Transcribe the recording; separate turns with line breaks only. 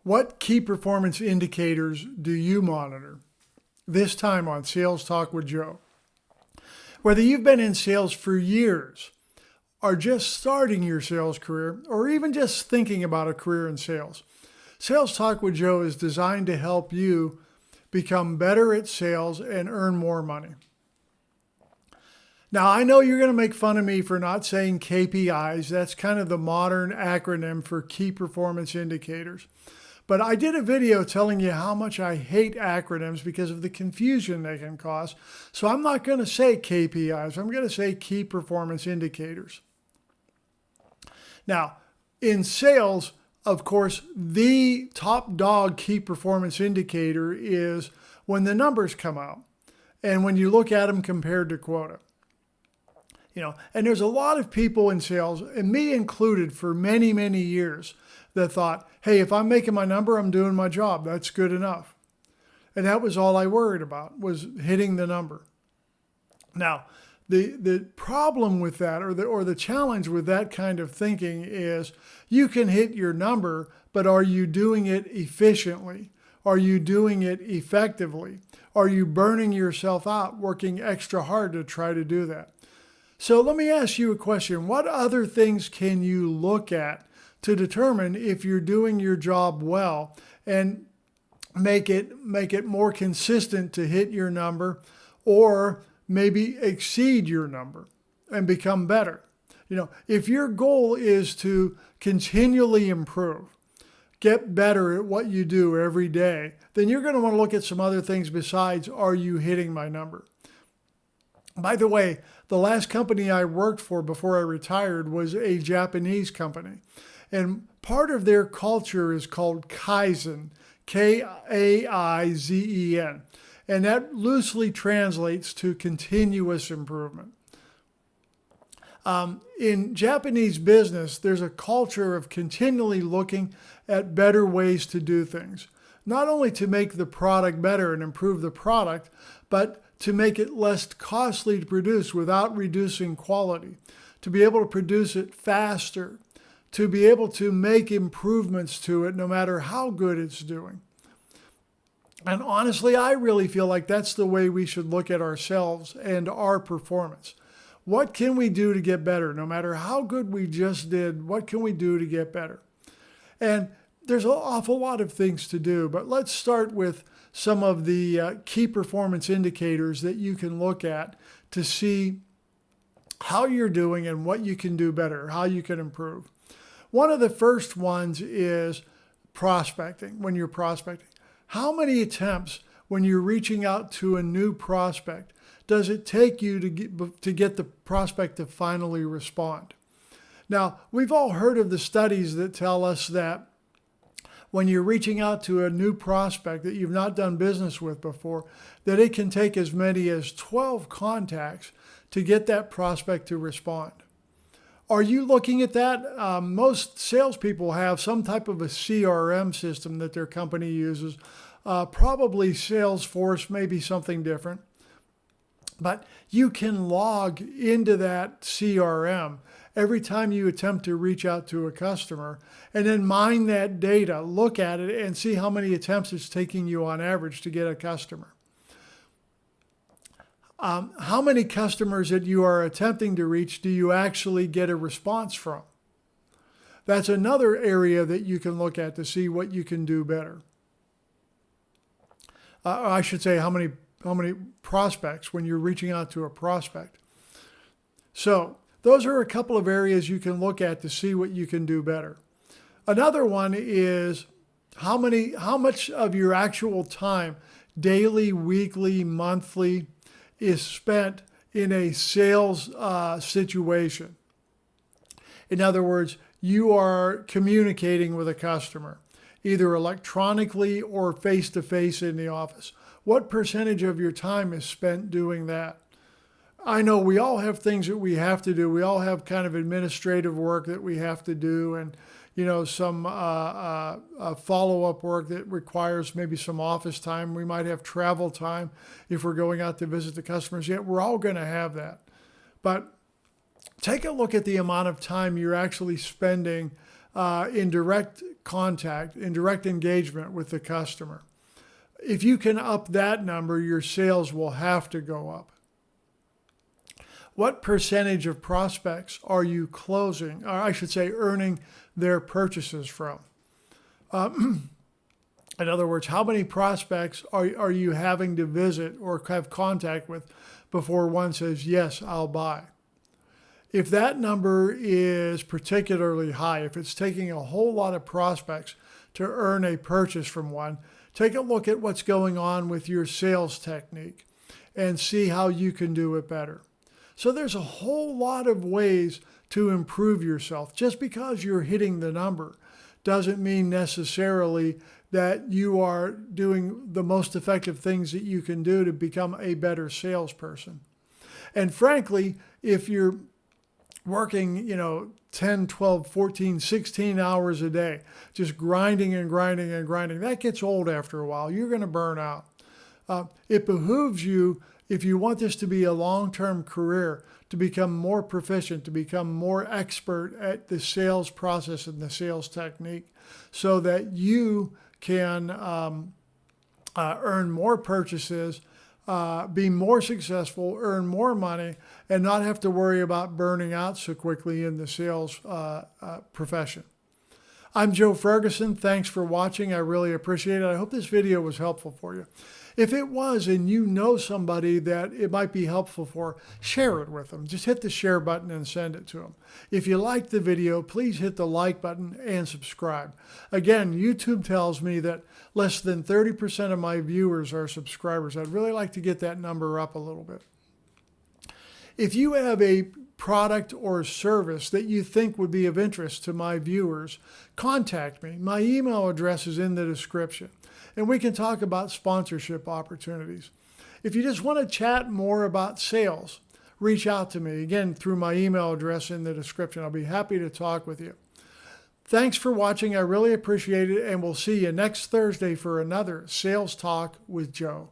What key performance indicators do you monitor? This time on Sales Talk with Joe. Whether you've been in sales for years, are just starting your sales career, or even just thinking about a career in sales, Sales Talk with Joe is designed to help you become better at sales and earn more money. Now, I know you're going to make fun of me for not saying KPIs. That's kind of the modern acronym for key performance indicators. But I did a video telling you how much I hate acronyms because of the confusion they can cause. So I'm not going to say KPIs. I'm going to say key performance indicators. Now, in sales, of course, the top dog key performance indicator is when the numbers come out and when you look at them compared to quota. And there's a lot of people in sales, and me included, for many, many years, that thought, hey, if I'm making my number, I'm doing my job. That's good enough. And that was all I worried about, was hitting the number. Now, the problem with that, or the challenge with that kind of thinking, is you can hit your number, but are you doing it efficiently? Are you doing it effectively? Are you burning yourself out, working extra hard to try to do that? So let me ask you a question. What other things can you look at to determine if you're doing your job well and make it more consistent to hit your number, or maybe exceed your number and become better? If your goal is to continually improve, get better at what you do every day, then you're going to want to look at some other things besides, are you hitting my number? By the way, the last company I worked for before I retired was a Japanese company. And part of their culture is called Kaizen, Kaizen. And that loosely translates to continuous improvement. In Japanese business, there's a culture of continually looking at better ways to do things. Not only to make the product better and improve the product, but to make it less costly to produce without reducing quality, to be able to produce it faster, to be able to make improvements to it no matter how good it's doing. And honestly, I really feel like that's the way we should look at ourselves and our performance. What can we do to get better? No matter how good we just did, what can we do to get better? And there's an awful lot of things to do, but let's start with some of the key performance indicators that you can look at to see how you're doing and what you can do better, how you can improve. One of the first ones is prospecting. When you're prospecting, how many attempts when you're reaching out to a new prospect does it take you to get the prospect to finally respond? Now, we've all heard of the studies that tell us that when you're reaching out to a new prospect that you've not done business with before, that it can take as many as 12 contacts to get that prospect to respond. Are you looking at that? Most salespeople have some type of a CRM system that their company uses, probably Salesforce, maybe something different. But you can log into that CRM every time you attempt to reach out to a customer, and then mine that data, look at it, and see how many attempts it's taking you on average to get a customer. How many customers that you are attempting to reach do you actually get a response from? That's another area that you can look at to see what you can do better. I should say how many prospects when you're reaching out to a prospect. So those are a couple of areas you can look at to see what you can do better. Another one is how much of your actual time, daily, weekly, monthly, is spent in a sales situation. In other words, you are communicating with a customer, either electronically or face-to-face in the office. What percentage of your time is spent doing that? I know we all have things that we have to do. We all have kind of administrative work that we have to do, and some follow-up work that requires maybe some office time. We might have travel time if we're going out to visit the customers. Yet we're all going to have that. But take a look at the amount of time you're actually spending in direct contact, in direct engagement with the customer. If you can up that number, your sales will have to go up. What percentage of prospects are you closing, or I should say earning their purchases from? In other words, how many prospects are you having to visit or have contact with before one says, yes, I'll buy? If that number is particularly high, if it's taking a whole lot of prospects to earn a purchase from one, take a look at what's going on with your sales technique and see how you can do it better. So there's a whole lot of ways to improve yourself. Just because you're hitting the number doesn't mean necessarily that you are doing the most effective things that you can do to become a better salesperson. And frankly, if you're working, 10, 12, 14, 16 hours a day, just grinding and grinding and grinding, that gets old after a while. You're going to burn out. It behooves you, if you want this to be a long-term career, to become more proficient, to become more expert at the sales process and the sales technique so that you can earn more purchases, be more successful, earn more money, and not have to worry about burning out so quickly in the sales profession. I'm Joe Ferguson. Thanks for watching. I really appreciate it. I hope this video was helpful for you. If it was and you know somebody that it might be helpful for, share it with them. Just hit the share button and send it to them. If you liked the video, please hit the like button and subscribe. Again, YouTube tells me that less than 30% of my viewers are subscribers. I'd really like to get that number up a little bit. If you have a product or service that you think would be of interest to my viewers, contact me. My email address is in the description, and we can talk about sponsorship opportunities. If you just want to chat more about sales, reach out to me, again, through my email address in the description. I'll be happy to talk with you. Thanks for watching. I really appreciate it, and we'll see you next Thursday for another Sales Talk with Joe.